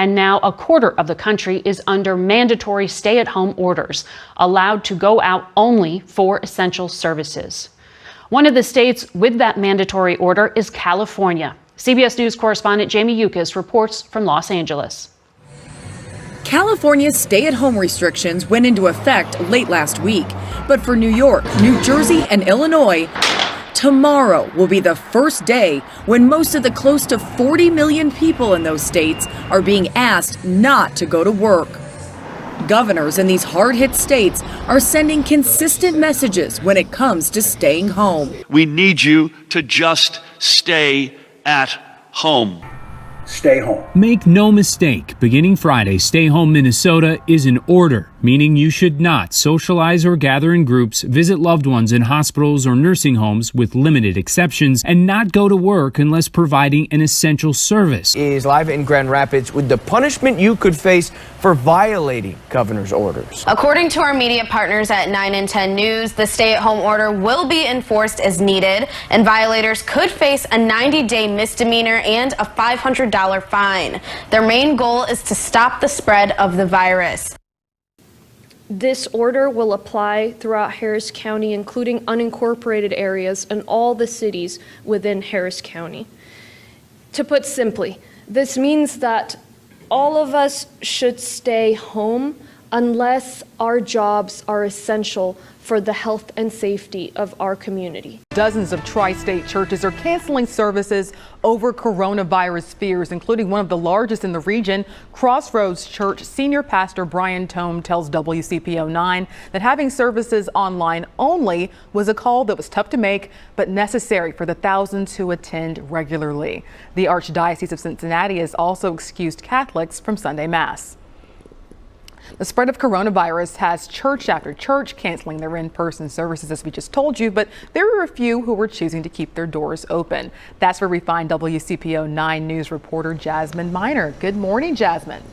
And now a quarter of the country is under mandatory stay-at-home orders, allowed to go out only for essential services. One of the states with that mandatory order is California. CBS News correspondent Jamie Yukas reports from Los Angeles. California's stay-at-home restrictions went into effect late last week. But for New York, New Jersey, and Illinois, tomorrow will be the first day when most of the close to 40 million people in those states are being asked not to go to work. Governors in these hard-hit states are sending consistent messages when it comes to staying home. We need you to just stay at home. Stay home. Make no mistake, beginning Friday, Stay Home Minnesota is an order, meaning you should not socialize or gather in groups, visit loved ones in hospitals or nursing homes with limited exceptions, and not go to work unless providing an essential service. Is live in Grand Rapids with the punishment you could face for violating governor's orders. According to our media partners at 9 and 10 News, the stay-at-home order will be enforced as needed, and violators could face a 90-day misdemeanor and a $500 fine. Their main goal is to stop the spread of the virus. This order will apply throughout Harris County, including unincorporated areas and all the cities within Harris County. To put simply, this means that all of us should stay home unless our jobs are essential for the health and safety of our community. Dozens of tri-state churches are canceling services over coronavirus fears, including one of the largest in the region. Crossroads Church senior pastor Brian Tome tells WCPO9 that having services online only was a call that was tough to make, but necessary for the thousands who attend regularly. The Archdiocese of Cincinnati has also excused Catholics from Sunday Mass. The spread of coronavirus has church after church canceling their in-person services, as we just told you, but there are a few who are choosing to keep their doors open. That's where we find WCPO 9 News reporter Jasmine Miner. Good morning, Jasmine.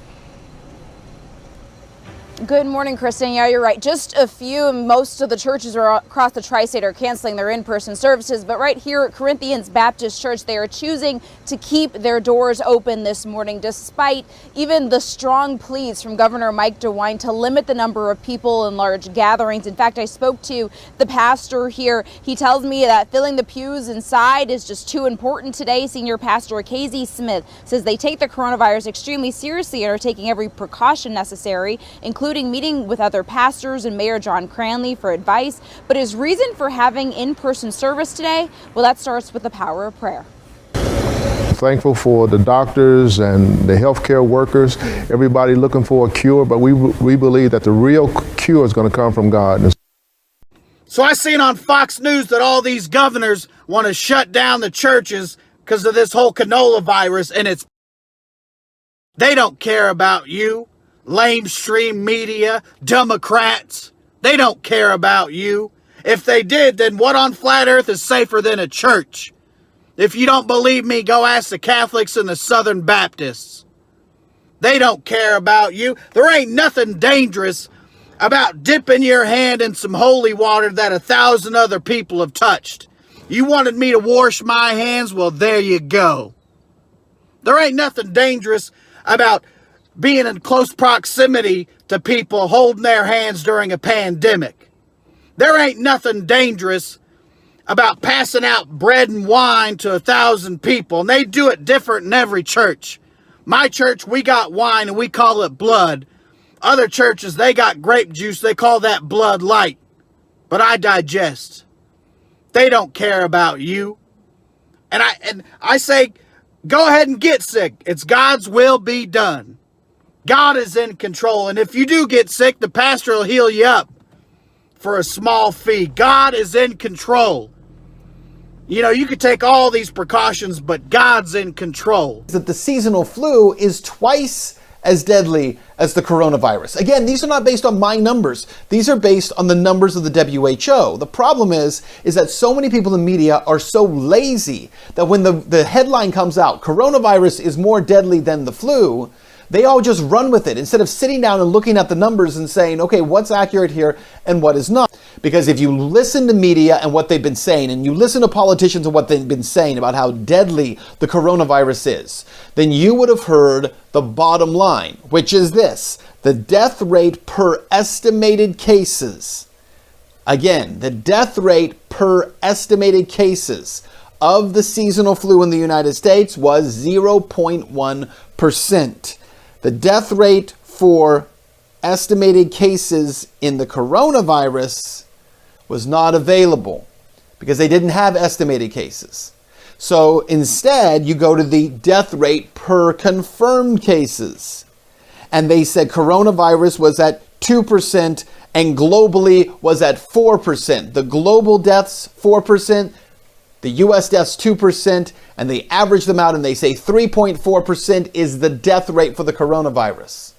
Good morning, Kristen. Yeah, you're right. Just a few. Most of the churches across the tri-state are canceling their in-person services. But right here at Corinthians Baptist Church, they are choosing to keep their doors open this morning, despite even the strong pleas from Governor Mike DeWine to limit the number of people in large gatherings. In fact, I spoke to the pastor here. He tells me that filling the pews inside is just too important today. Senior Pastor Casey Smith says they take the coronavirus extremely seriously and are taking every precaution necessary, including meeting with other pastors and Mayor John Cranley for advice. But his reason for having in-person service today, well, that starts with the power of prayer. Thankful for the doctors and the healthcare workers, everybody looking for a cure, but we believe that the real cure is going to come from God. So I seen on Fox News that all these governors want to shut down the churches because of this whole canola virus, and they don't care about you. Lamestream media, Democrats, they don't care about you. If they did, then what on flat earth is safer than a church? If you don't believe me, go ask the Catholics and the Southern Baptists. They don't care about you. There ain't nothing dangerous about dipping your hand in some holy water that 1,000 other people have touched. You wanted me to wash my hands? Well, there you go. There ain't nothing dangerous about being in close proximity to people holding their hands during a pandemic. There ain't nothing dangerous about passing out bread and wine to 1,000 people, and they do it different in every church. My church, we got wine and we call it blood. Other churches, they got grape juice, they call that blood light. But I digest. They don't care about you. And I say, go ahead and get sick. It's God's will be done. God is in control, and if you do get sick, the pastor will heal you up for a small fee. God is in control. You know, you could take all these precautions, but God's in control. That the seasonal flu is twice as deadly as the coronavirus. Again, these are not based on my numbers. These are based on the numbers of the WHO. The problem is that so many people in the media are so lazy that when the headline comes out, coronavirus is more deadly than the flu, they all just run with it instead of sitting down and looking at the numbers and saying, okay, what's accurate here and what is not. Because if you listen to media and what they've been saying, and you listen to politicians and what they've been saying about how deadly the coronavirus is, then you would have heard the bottom line, which is this: the death rate per estimated cases. Again, the death rate per estimated cases of the seasonal flu in the United States was 0.1%. The death rate for estimated cases in the coronavirus was not available because they didn't have estimated cases. So instead, you go to the death rate per confirmed cases. And they said coronavirus was at 2% and globally was at 4%. The global deaths, 4%. The US deaths 2%, and they average them out and they say 3.4% is the death rate for the coronavirus.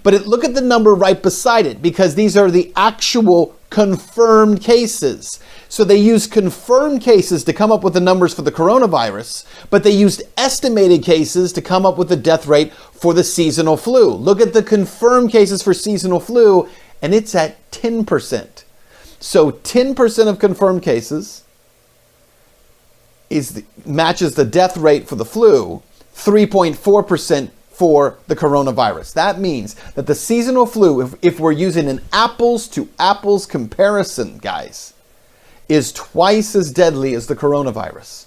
But look at the number right beside it, because these are the actual confirmed cases. So they used confirmed cases to come up with the numbers for the coronavirus, but they used estimated cases to come up with the death rate for the seasonal flu. Look at the confirmed cases for seasonal flu, and it's at 10%. So 10% of confirmed cases matches the death rate for the flu, 3.4% for the coronavirus. That means that the seasonal flu, if we're using an apples to apples comparison, guys, is twice as deadly as the coronavirus.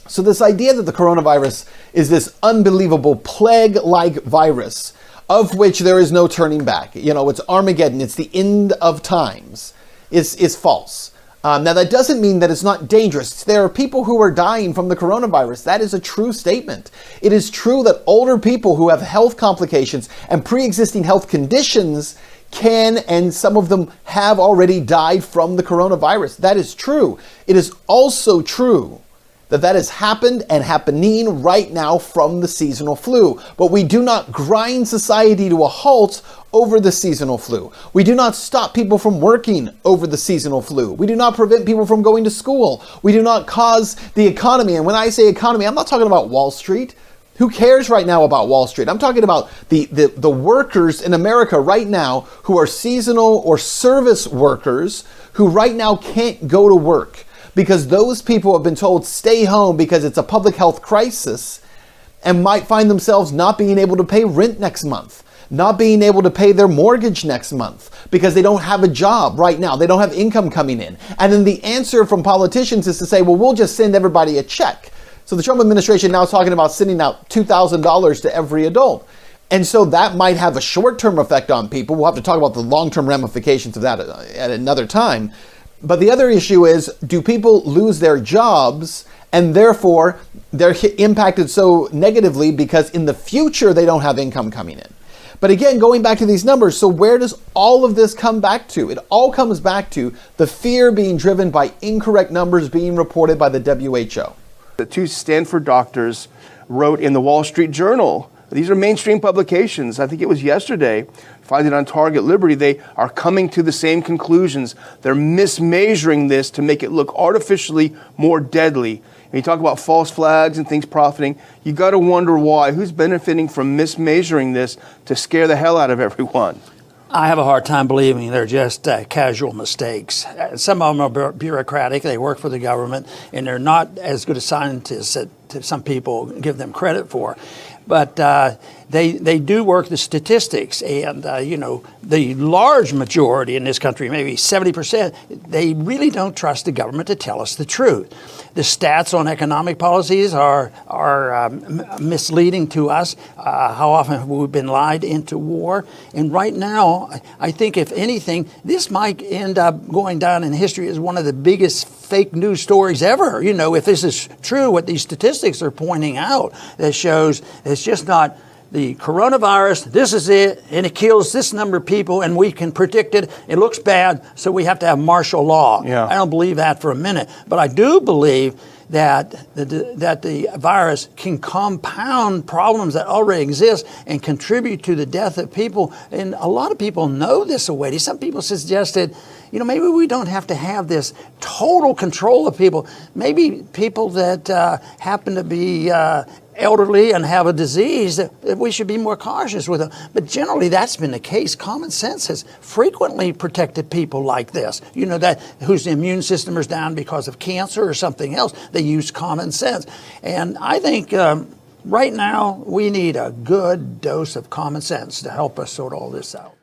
So this idea that the coronavirus is this unbelievable plague-like virus of which there is no turning back, it's Armageddon, it's the end of times, is false. Now, that doesn't mean that it's not dangerous. There are people who are dying from the coronavirus. That is a true statement. It is true that older people who have health complications and pre-existing health conditions can, and some of them have already died from the coronavirus. That is true. It is also true that has happened and happening right now from the seasonal flu. But we do not grind society to a halt over the seasonal flu. We do not stop people from working over the seasonal flu. We do not prevent people from going to school. We do not cause the economy. And when I say economy, I'm not talking about Wall Street. Who cares right now about Wall Street? I'm talking about the workers in America right now who are seasonal or service workers who right now can't go to work, because those people have been told stay home because it's a public health crisis, and might find themselves not being able to pay rent next month, not being able to pay their mortgage next month because they don't have a job right now. They don't have income coming in. And then the answer from politicians is to say, well, we'll just send everybody a check. So the Trump administration now is talking about sending out $2,000 to every adult. And so that might have a short-term effect on people. We'll have to talk about the long-term ramifications of that at another time. But the other issue is, do people lose their jobs and therefore they're impacted so negatively because in the future they don't have income coming in? But again, going back to these numbers, so where does all of this come back to? It all comes back to the fear being driven by incorrect numbers being reported by the WHO. The two Stanford doctors wrote in the Wall Street Journal. These are mainstream publications. I think it was yesterday. Find it on Target Liberty. They are coming to the same conclusions. They're mismeasuring this to make it look artificially more deadly. When you talk about false flags and things profiting, you got to wonder why. Who's benefiting from mismeasuring this to scare the hell out of everyone? I have a hard time believing they're just casual mistakes. Some of them are bureaucratic. They work for the government, and they're not as good as scientists that some people give them credit for. But they do work the statistics, and the large majority in this country, maybe 70%, they really don't trust the government to tell us the truth. The stats on economic policies are misleading to us. How often have we been lied into war? And right now, I think if anything, this might end up going down in history as one of the biggest fake news stories ever. If this is true, what these statistics are pointing out, that shows it's just not the coronavirus, this is it, and it kills this number of people, and we can predict it. It looks bad, so we have to have martial law. Yeah. I don't believe that for a minute. But I do believe that the virus can compound problems that already exist and contribute to the death of people. And a lot of people know this already. Some people suggested, maybe we don't have to have this total control of people. Maybe people that happen to be elderly and have a disease, that we should be more cautious with them. But generally, that's been the case. Common sense has frequently protected people like this, that whose immune system is down because of cancer or something else. They use common sense. And I think right now we need a good dose of common sense to help us sort all this out.